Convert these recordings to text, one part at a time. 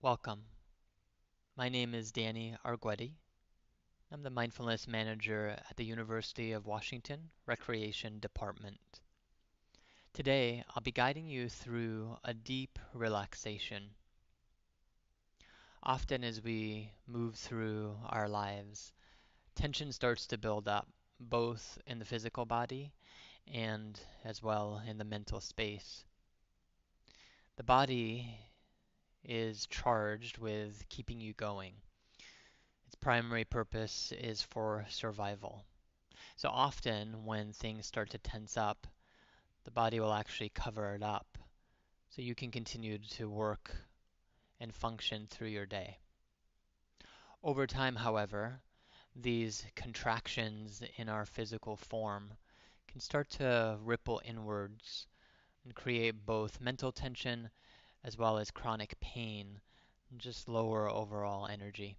Welcome. My name is Danny Arguetti. I'm the Mindfulness Manager at the University of Washington Recreation Department. Today, I'll be guiding you through a deep relaxation. Often as we move through our lives, tension starts to build up, both in the physical body and as well in the mental space. The body is charged with keeping you going. Its primary purpose is for survival. So often when things start to tense up, the body will actually cover it up so you can continue to work and function through your day. Over time, however, these contractions in our physical form can start to ripple inwards and create both mental tension as well as chronic pain and just lower overall energy.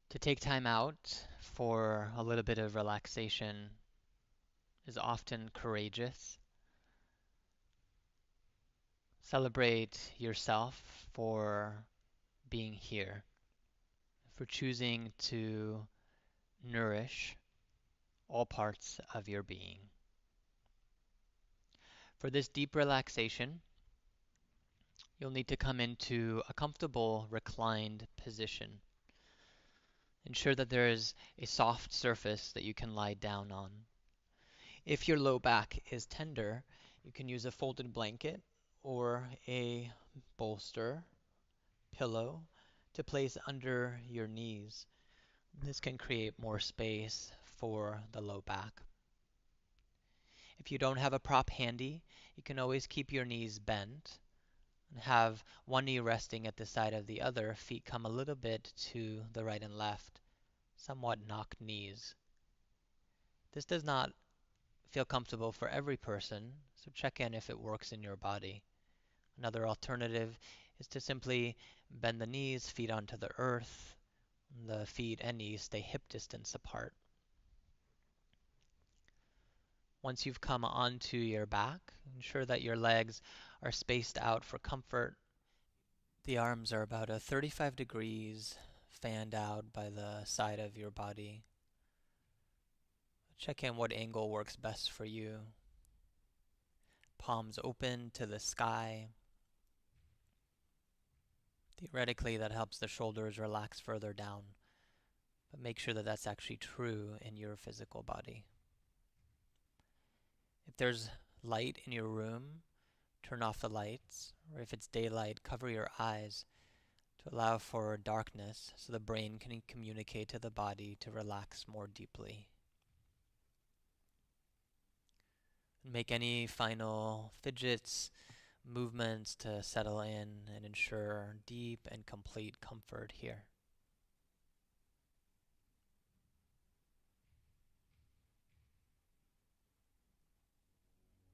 To take time out for a little bit of relaxation is often courageous. Celebrate yourself for being here, for choosing to nourish all parts of your being. For this deep relaxation, you'll need to come into a comfortable reclined position. Ensure that there is a soft surface that you can lie down on. If your low back is tender, you can use a folded blanket or a bolster, pillow, to place under your knees. This can create more space for the low back. If you don't have a prop handy, you can always keep your knees bent and have one knee resting at the side of the other, feet come a little bit to the right and left, somewhat knock knees. This does not feel comfortable for every person, so check in if it works in your body. Another alternative is to simply bend the knees, feet onto the earth. The feet and knees stay hip distance apart. Once you've come onto your back, ensure that your legs are spaced out for comfort. The arms are about 35 degrees fanned out by the side of your body. Check in what angle works best for you. Palms open to the sky. Theoretically, that helps the shoulders relax further down, but make sure that that's actually true in your physical body. If there's light in your room, turn off the lights, or if it's daylight, cover your eyes to allow for darkness so the brain can communicate to the body to relax more deeply. Make any final fidgets, movements to settle in and ensure deep and complete comfort here.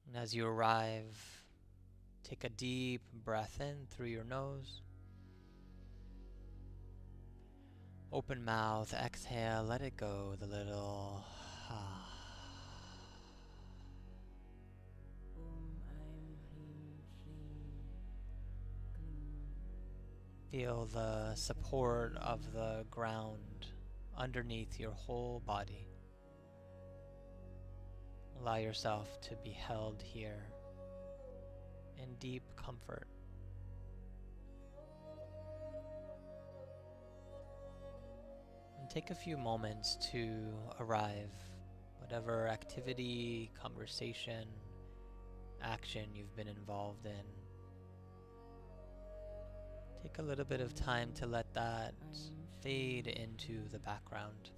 And as you arrive, take a deep breath in through your nose. Open mouth, exhale, let it go, the little Feel the support of the ground underneath your whole body. Allow yourself to be held here in deep comfort. And take a few moments to arrive, whatever activity, conversation, action you've been involved in. Take a little bit of time to let that fade into the background,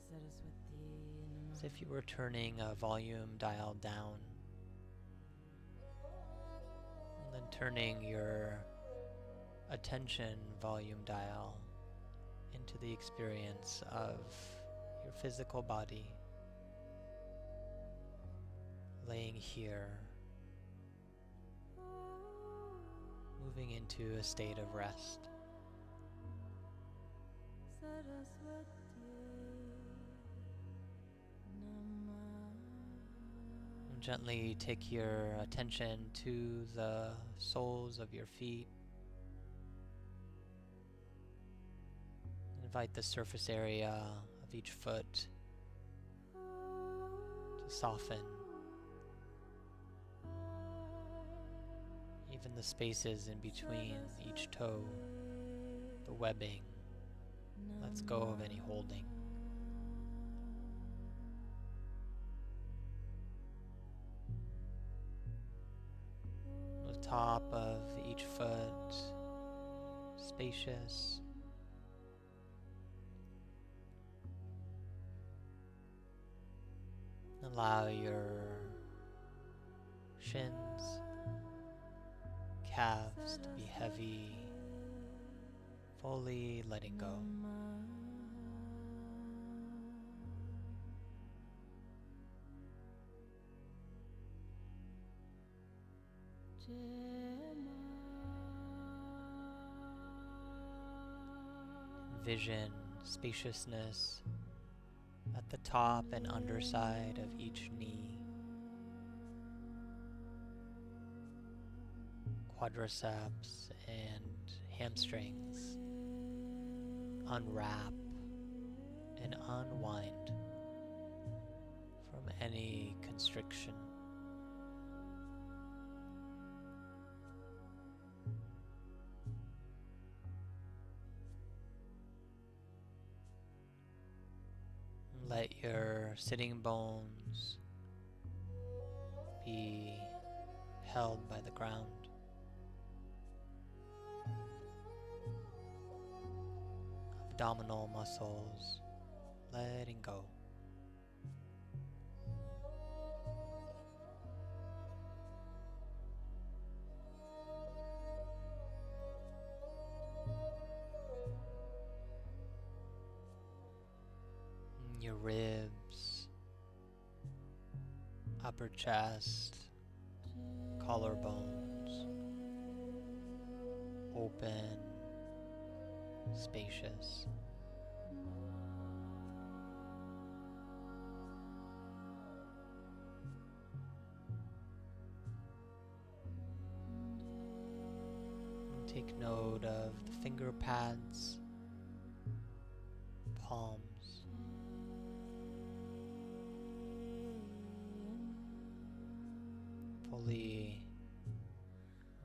as if you were turning a volume dial down, and then turning your attention volume dial into the experience of your physical body, laying here, moving into a state of rest. Gently take your attention to the soles of your feet. Invite the surface area of each foot to soften. Even the spaces in between each toe, the webbing, lets go of any holding. The top of each foot, spacious. Allow your shins, calves to be heavy, fully letting go. Envision spaciousness at the top and underside of each knee, quadriceps and hamstrings. Unwrap and unwind from any constriction. Let your sitting bones be held by the ground. Abdominal muscles letting go. Your ribs, upper chest, collarbones, open, spacious. Take note of the finger pads, palms. Fully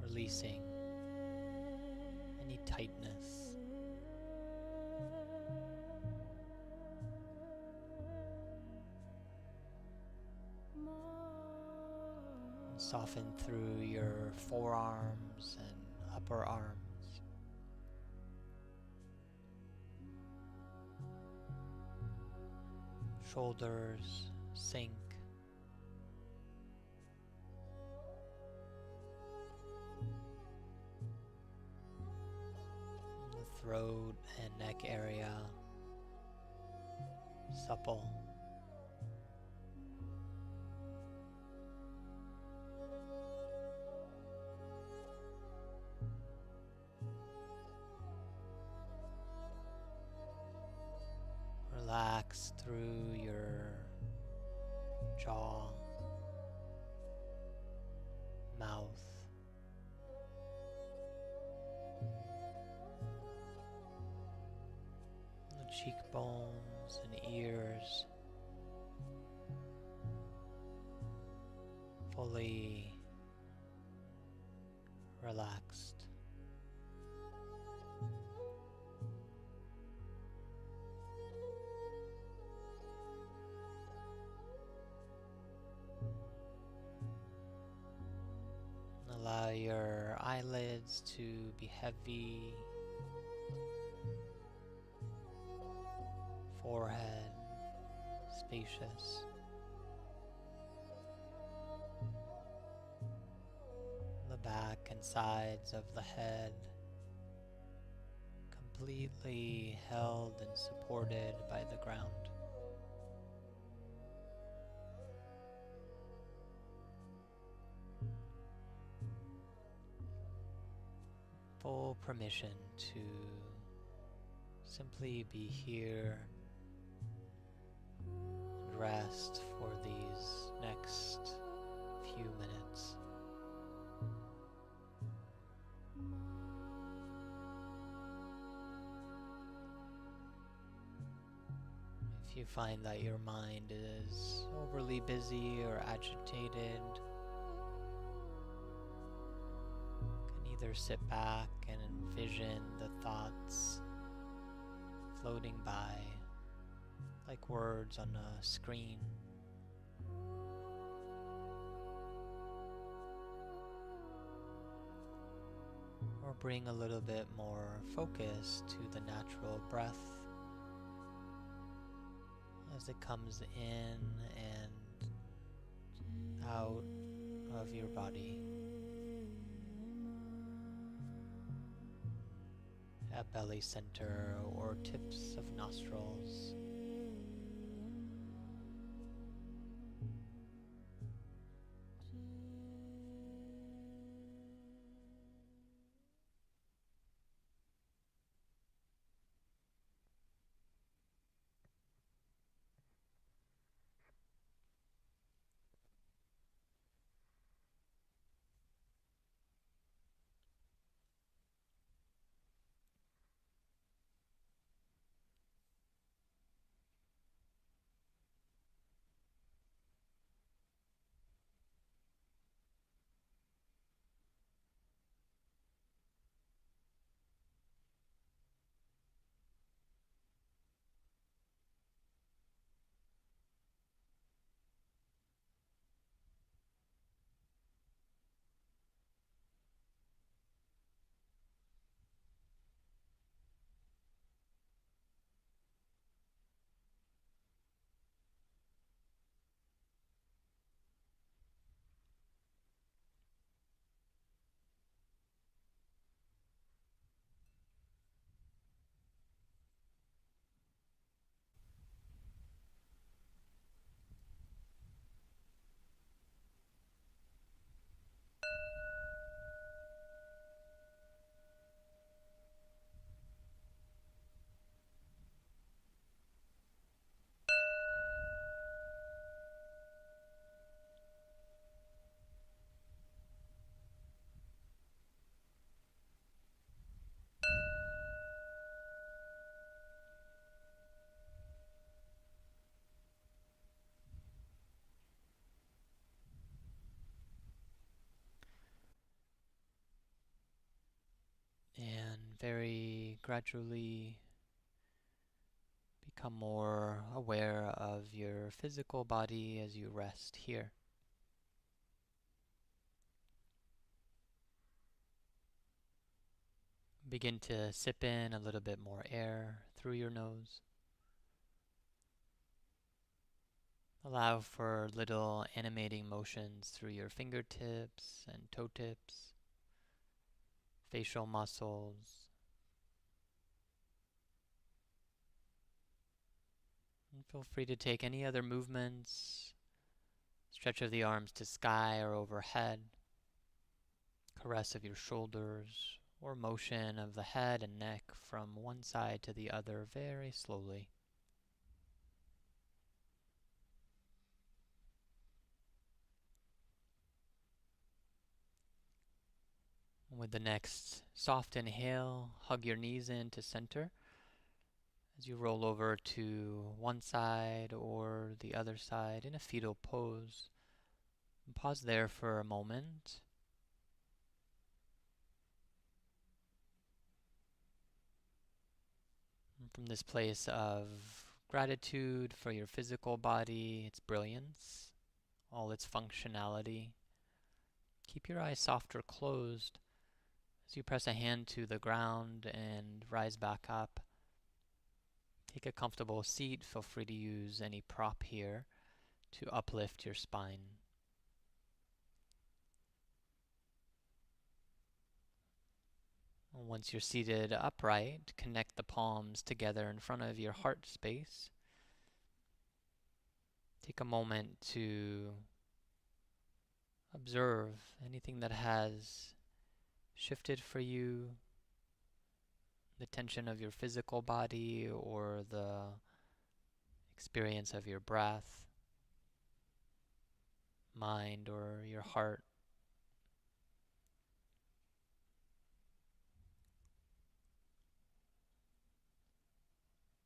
releasing any tightness. And soften through your forearms and upper arms. Shoulders sink. The throat and neck area supple. Relax through your jaw, mouth, the cheekbones and ears, fully relaxed. Allow your eyelids to be heavy, forehead spacious, the back and sides of the head completely held and supported by the ground. Full permission to simply be here and rest for these next you find that your mind is overly busy or agitated, you can either sit back and envision the thoughts floating by like words on a screen, or bring a little bit more focus to the natural breath as it comes in and out of your body at belly center or tips of nostrils. And very gradually become more aware of your physical body as you rest here. Begin to sip in a little bit more air through your nose. Allow for little animating motions through your fingertips and toe tips, facial muscles. And feel free to take any other movements, stretch of the arms to sky or overhead, caress of your shoulders, or motion of the head and neck from one side to the other very slowly. With the next soft inhale, hug your knees in to center as you roll over to one side or the other side in a fetal pose. And pause there for a moment. And from this place of gratitude for your physical body, its brilliance, all its functionality, keep your eyes soft or closed as you press a hand to the ground and rise back up. Take a comfortable seat. Feel free to use any prop here to uplift your spine. Once you're seated upright, connect the palms together in front of your heart space. Take a moment to observe anything that has shifted for you, the tension of your physical body or the experience of your breath, mind, or your heart.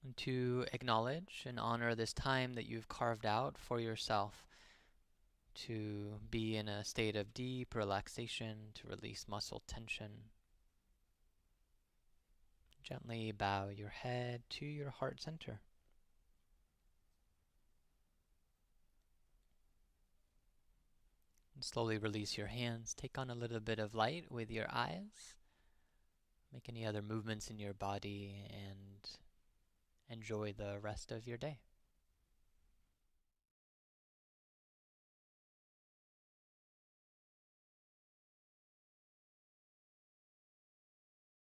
And to acknowledge and honor this time that you've carved out for yourself to be in a state of deep relaxation, to release muscle tension. Gently bow your head to your heart center. And slowly release your hands. Take on a little bit of light with your eyes. Make any other movements in your body and enjoy the rest of your day.